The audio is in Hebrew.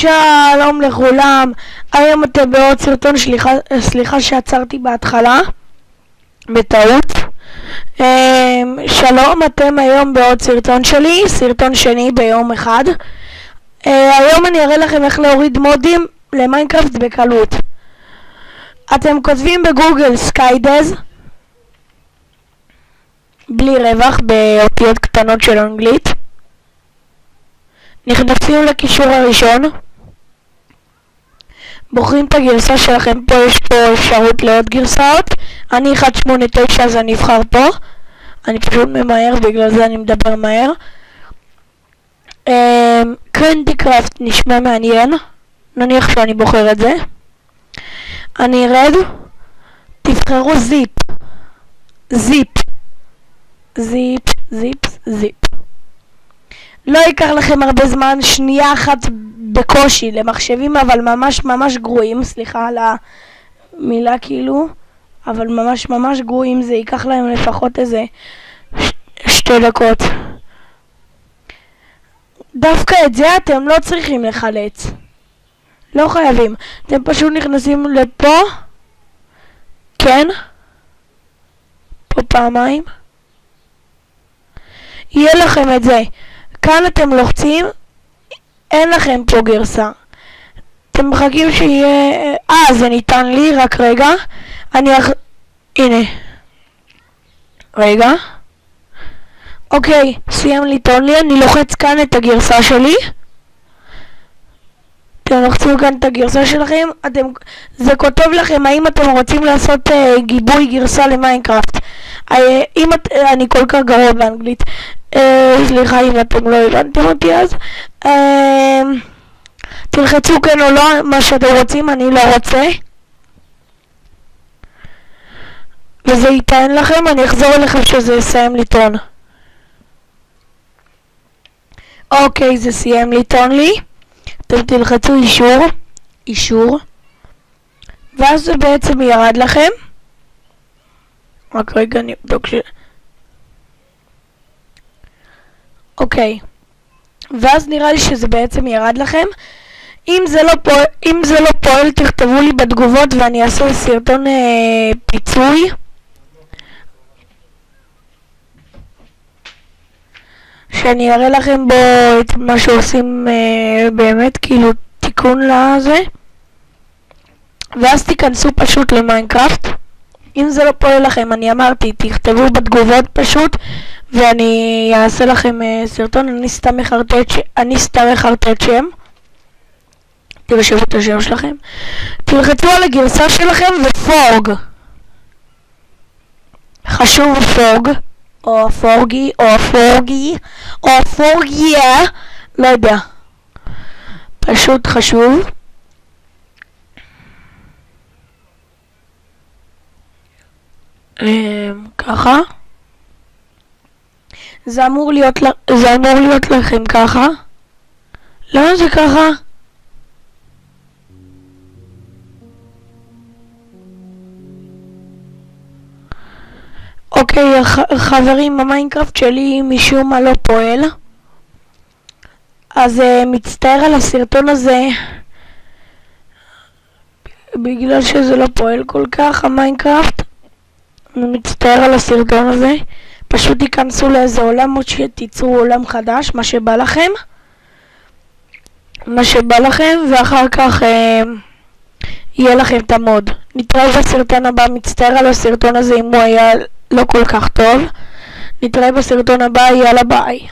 שלום לכולם, היום אתם בעוד סרטון. סליחה שעצרתי בהתחלה בטעות. שלום, אתם היום בעוד סרטון שלי, סרטון שני ביום אחד. היום אני אראה לכם איך להוריד מודים למיינקראפט בקלות. אתם כותבים בגוגל סקיידז בלי רווח באותיות קטנות של אנגלית, נכנסים לקישור הראשון, בוחרים את הגרסה שלכם. פה יש פה אפשרות לעוד גרסאות. אני 1.8.9 אז אני אבחר פה, אני פשוט ממהר, בגלל זה אני מדבר מהר. קרנדיקראפט נשמע מעניין, נניח שאני בוחר את זה. אני ארד, תבחרו זיפ. לא ייקח לכם הרבה זמן, שנייה אחת בקושי למחשבים אבל ממש גרועים, סליחה על המילה כאילו, אבל ממש גרועים. זה ייקח להם לפחות איזה 2 דקות. דווקא את זה אתם לא צריכים לחלץ, לא חייבים, אתם פשוט נכנסים לפה, כן, פה פעמיים, יהיה לכם את זה. כאן אתם לוחצים, אין לכם פה גרסה, אתם מחכים שיהיה, זה ניתן לי, רק רגע, הנה, רגע, אוקיי, סיים לטעון לי, אני לוחץ כאן את הגרסה שלי, אתם לוחצים כאן את הגרסה שלכם, זה כותב לכם האם אתם רוצים לעשות גיבוי גרסה למיינקראפט. אני כל כך גרוע באנגלית, סליחה אם אתם לא הבנתם אותי, אז תלחצו כן או לא, מה שאתם רוצים, אני לא רוצה, וזה ייתן לכם. אני אחזור אליכם שזה יסיים לטעון. אוקיי, זה סיים לטעון לי, אתם תלחצו אישור, ואז זה בעצם ירד לכם. רק רגע אני אבדוק אוקיי, ואז נראה לי שזה בעצם ירד לכם. אם זה לא פועל תכתבו לי בתגובות ואני אעשה סרטון פיצוי, שאני אראה לכם בו את מה שעושים באמת, כאילו תיקון לזה, ואז תיכנסו פשוט למיינקראפט. אם זה לא פועל לכם, אני אמרתי, תכתבו בתגובות פשוט ואני אעשה לכם סרטון. אני סתם מחרטט שם, תרשמו את השם שלכם, תלחצו על הגרסה שלכם ופורג, חשוב פורג או פורגי או פורגיה, לא יודע, פשוט חשוב. ככה זה אמור להיות לכם ככה. למה זה ככה? אוקיי חברים, המיינקראפט שלי משום מה לא פועל, אז מצטער על הסרטון הזה, בגלל שזה לא פועל כל כך המיינקראפט. אני מצטער על הסרטון הזה, פשוט תיכנסו לאיזה עולם או שתיצרו עולם חדש, מה שבא לכם, ואחר כך יהיה לכם את המוד. נתראה בסרטון הבא. מצטער על הסרטון הזה אם הוא היה לא כל כך טוב. נתראה בסרטון הבא, יאללה ביי.